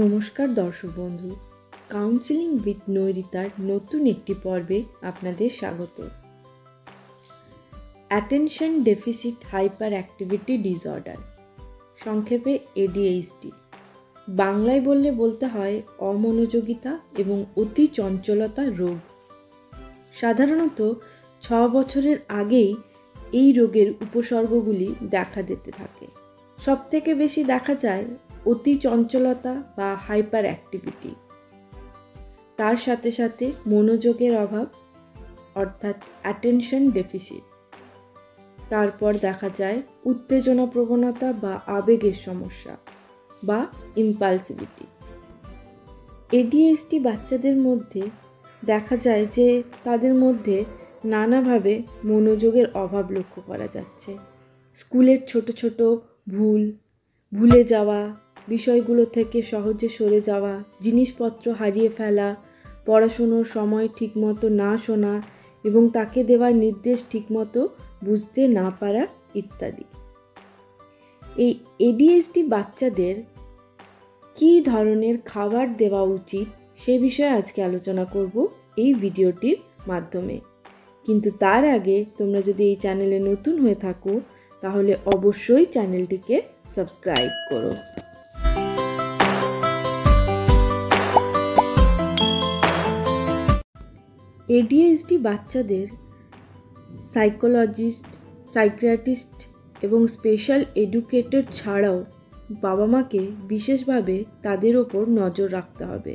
নমস্কার দর্শক বন্ধু, কাউন্সেলিং উইথ নৈরিতার নতুন একটি পর্বে আপনাদের স্বাগত। Attention deficit hyper activity disorder, সংক্ষেপে ADHD। বাংলায় বলতে হয় অমনোযোগিতা এবং অতি চঞ্চলতা রোগ। সাধারণত 6 বছরের আগেই এই রোগের উপসর্গগুলি দেখা দিতে থাকে। সবথেকে বেশি দেখা যায় অতি চঞ্চলতা বা হাইপার অ্যাক্টিভিটি, তার সাথে সাথে মনোযোগের অভাব অর্থাৎ অ্যাটেনশন ডেফিসিট। তারপর দেখা যায় উত্তেজনা প্রবণতা বা আবেগের সমস্যা বা ইম্পালসিভিটি। ADHD বাচ্চাদের মধ্যে দেখা যায় যে তাদের মধ্যে নানাভাবে মনোযোগের অভাব লক্ষ্য করা যাচ্ছে। স্কুলের ছোট ছোট ভুলে যাওয়া, বিষয়গুলো থেকে সহজে সরে যাওয়া, জিনিসপত্র হারিয়ে ফেলা, পড়াশুনোর সময় ঠিকমতো না শোনা এবং তাকে দেওয়া নির্দেশ ঠিকমতো বুঝতে না পারা ইত্যাদি। এই ADHD বাচ্চাদের কী ধরনের খাবার দেওয়া উচিত সে বিষয়ে আজকে আলোচনা করব এই ভিডিওটির মাধ্যমে। কিন্তু তার আগে তোমরা যদি এই চ্যানেলে নতুন হয়ে থাকো তাহলে অবশ্যই চ্যানেলটিকে সাবস্ক্রাইব করো। ADHD বাচ্চাদের সাইকোলজিস্ট, সাইকিয়াট্রিস্ট এবং স্পেশাল এডুকেটর ছাড়াও বাবা মাকে বিশেষভাবে তাদের ওপর নজর রাখতে হবে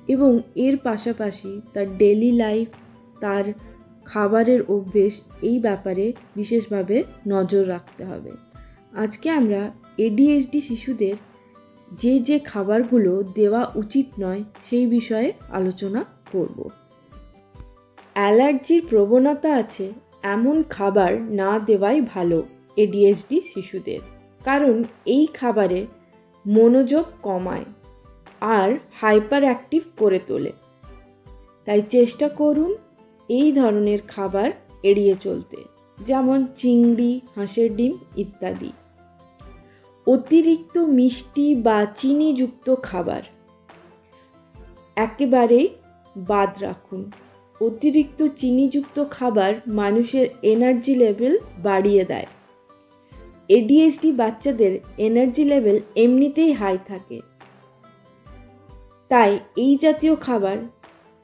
এবং এর পাশাপাশি তার ডেইলি লাইফ, তার খাবারের অভ্যেস এই ব্যাপারে বিশেষভাবে নজর রাখতে হবে। আজকে আমরা ADHD শিশুদের যে খাবারগুলো দেওয়া উচিত নয় সেই বিষয়ে আলোচনা করব। অ্যালার্জির প্রবণতা আছে এমন খাবার না দেওয়াই ভালো ADHD শিশুদের, কারণ এই খাবারে মনোযোগ কমায় আর হাইপার অ্যাক্টিভ করে তোলে। তাই চেষ্টা করুন এই ধরনের খাবার এড়িয়ে চলতে, যেমন চিংড়ি, হাঁসের ডিম ইত্যাদি। অতিরিক্ত মিষ্টি বা চিনিযুক্ত খাবার একেবারেই বাদ রাখুন। অতিরিক্ত চিনিযুক্ত খাবার মানুষের এনার্জি লেভেল বাড়িয়ে দেয়। ADHD বাচ্চাদের এনার্জি লেভেল এমনিতেই হাই থাকে, তাই এই জাতীয় খাবার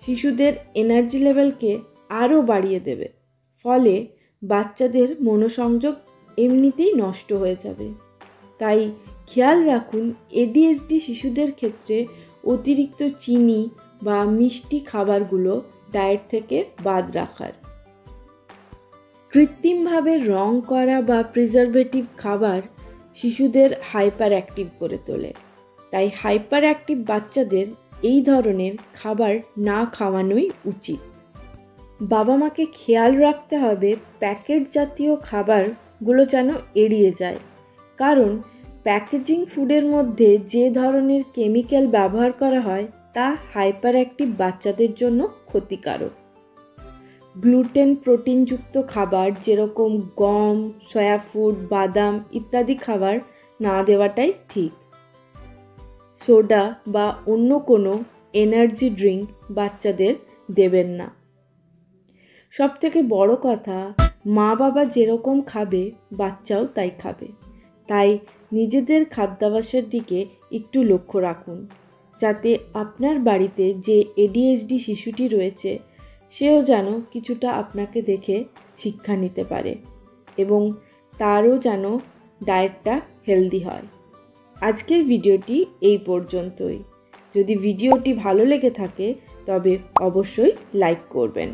শিশুদের এনার্জি লেভেলকে আরও বাড়িয়ে দেবে, ফলে বাচ্চাদের মনোসংযোগ এমনিতেই নষ্ট হয়ে যাবে। তাই খেয়াল রাখুন ADHD শিশুদের ক্ষেত্রে অতিরিক্ত চিনি বা মিষ্টি খাবারগুলো ডায়েট থেকে বাদ রাখার। কৃত্রিমভাবে রং করা বা প্রিজারভেটিভ খাবার শিশুদের হাইপার অ্যাক্টিভ করে তোলে। তাই হাইপার অ্যাক্টিভ বাচ্চাদের এই ধরনের খাবার না খাওয়ানোই উচিত। বাবা মাকে খেয়াল রাখতে হবে প্যাকেট জাতীয় খাবারগুলো যেন এড়িয়ে যায়, কারণ প্যাকেজিং ফুডের মধ্যে যে ধরনের কেমিক্যাল ব্যবহার করা হয় তা হাইপার অ্যাক্টিভ বাচ্চাদের জন্য ক্ষতিকারক। গ্লুটেন প্রোটিনযুক্ত খাবার যেরকম গম, সয়া ফুড, বাদাম ইত্যাদি খাবার না দেওয়াটাই ঠিক। সোডা বা অন্য কোনো এনার্জি ড্রিঙ্ক বাচ্চাদের দেবেন না। সবথেকে বড় কথা, মা বাবা যেরকম খাবে বাচ্চাও তাই খাবে। তাই নিজেদের খাদ্যাভ্যাসের দিকে একটু লক্ষ্য রাখুন, যাতে আপনার বাড়িতে যে ADHD শিশুটি রয়েছে সেও যেন কিছুটা আপনাকে দেখে শিক্ষা নিতে পারে এবং তারও যেন ডায়েটটা হেলদি হয়। আজকের ভিডিওটি এই পর্যন্তই। যদি ভিডিওটি ভালো লেগে থাকে তবে অবশ্যই লাইক করবেন।